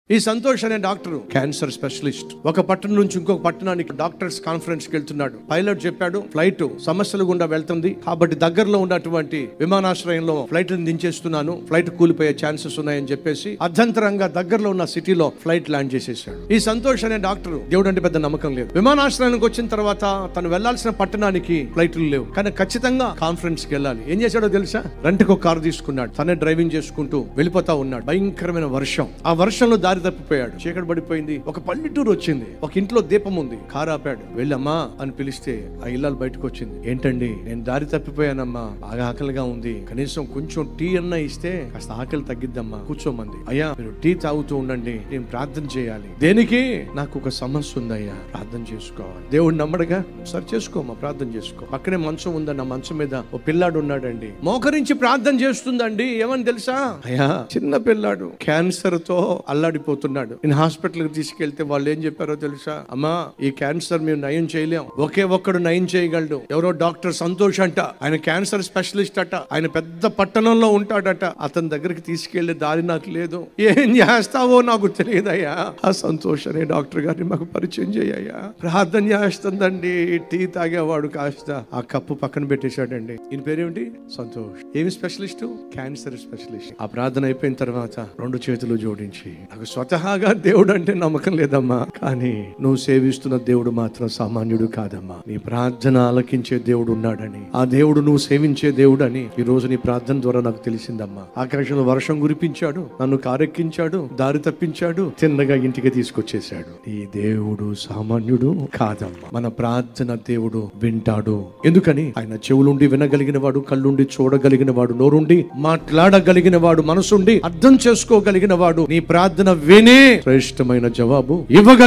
ఈ సంతోష్ అనే doctor cancer specialist ఒక పట్టణం నుంచి ఇంకొక పట్టణానికి డాక్టర్స్ కాన్ఫరెన్స్ కి వెళ్తున్నాడు. పైలట్ చెప్పాడు ఫ్లైట్ సమస్యలు గుండా వెళ్తుంది కాబట్టి దగ్గరలో ఉన్నటువంటి విమానాశ్రయంలో ఫ్లైట్ దించేస్తున్నాను, ఫ్లైట్ కూలిపోయే ఛాన్సెస్ ఉన్నాయని చెప్పేసి అర్ధంతరంగా దగ్గరలో ఉన్న సిటీలో ఫ్లైట్ ల్యాండ్ చేసేసాడు. ఈ సంతోష్ అనే డాక్టర్ దేవుడు అంటే పెద్ద నమ్మకం లేదు. విమానాశ్రయానికి వచ్చిన తర్వాత తను వెళ్లాల్సిన పట్టణానికి ఫ్లైట్లు లేవు, కానీ ఖచ్చితంగా కాన్ఫరెన్స్ కి వెళ్ళాలి. ఏం చేశాడో తెలుసా? రెంట్కి ఒక కారు తీసుకున్నాడు, తనే డ్రైవింగ్ చేసుకుంటూ వెళ్ళిపోతా ఉన్నాడు. భయంకరమైన వర్షం, ఆ వర్షంలో దారి తప్పిపోయాడు. చీకటి పడిపోయింది. ఒక పల్లెటూరు వచ్చింది, ఒక ఇంట్లో దీపం ఉంది. కారు ఆపాడు. వెళ్ళమ్మా అని పిలిస్తే ఆ ఇల్లాలు బయటకు వచ్చింది. ఏంటండి, నేను దారి తప్పిపోయానమ్మా, బాగా ఆకలిగా ఉంది, కనీసం కొంచెం టీ అన్నా ఇస్తే కాస్త ఆకలి తగ్గిద్దమ్మా, కూర్చోమంది. అయ్యా మీరు టీ తాగుతూ ఉండండి, నేను ప్రార్థన చేయాలి. దేనికి? నాకు ఒక సమస్య ఉందయ్యా, ప్రార్థన చేసుకోవాలి. దేవుడు నమ్మడుగా? సరే చేసుకోమా, ప్రార్థన చేసుకో. పక్కనే మంచం ఉందన్న, మంచం మీద ఓ పిల్లాడు ఉన్నాడండి, మోకరించి ప్రార్థన చేస్తుందండి. ఏమని తెలుసా? అయ్యా చిన్న పిల్లాడు క్యాన్సర్ తో అల్లాడిపోతున్నాడు. నేను హాస్పిటల్ కి తీసుకెళ్తే వాళ్ళు ఏం చెప్పారో తెలుసా? అమ్మా ఈ క్యాన్సర్ మేము నయం చేయలేం, ఒకే ఒక్కడు నయం చేయగలడు. ఎవరో డాక్టర్ సంతోష్ అంట, ఆయన క్యాన్సర్ స్పెషలిస్ట్ అట, ఆయన పెద్ద పట్టణంలో ఉంటాడట. అతని దగ్గరికి తీసుకెళ్లే దారి నాకు లేదు. ఏం చేస్తావో నాకు తెలియదయ్యా, ఆ సంతోష్ అనే డాక్టర్ గారిని మాకు పరిచయం చేయ్యా. ప్రార్థన చేస్తుందండి. టీ తాగేవాడు కాస్త ఆ కప్పు పక్కన పెట్టేశాడండి. ఈయన పేరేమిటి? సంతోష్. ఏమి స్పెషలిస్ట్? Cancer specialist. ఆ ప్రార్థన అయిపోయిన తర్వాత రెండు చేతులు జోడించి, నాకు స్వతహాగా దేవుడు అంటే నమ్మకం లేదమ్మా, కానీ నువ్వు సేవిస్తున్న దేవుడు మాత్రం సామాన్యుడు కాదమ్మా, నీ ప్రార్థన ఆలకించే దేవుడు ఉన్నాడని, ఆ దేవుడు నువ్వు సేవించే దేవుడు అని ఈ రోజు నీ ప్రార్థన ద్వారా నాకు తెలిసిందమ్మా. ఆకాశంలో వర్షం కురిపించాడు, నన్ను కారెక్కించాడు, దారి తప్పించాడు, తిన్నగా ఇంటికి తీసుకొచ్చేశాడు. ఈ దేవుడు సామాన్యుడు కాదమ్మా. మన ప్రార్థన దేవుడు వింటాడు. ఎందుకని? ఆయన చెవులుండి వినగలిగిన వాడు, కళ్ళుండి చూడగలిగిన వాడు, నోరుండి మాట్లాడగలిగిన వాడు, మనసుండి అర్థం చేసుకోగలిగిన వాడు నీ ప్రార్థన వినే శ్రేష్టమైన జవాబు ఇవ్వగల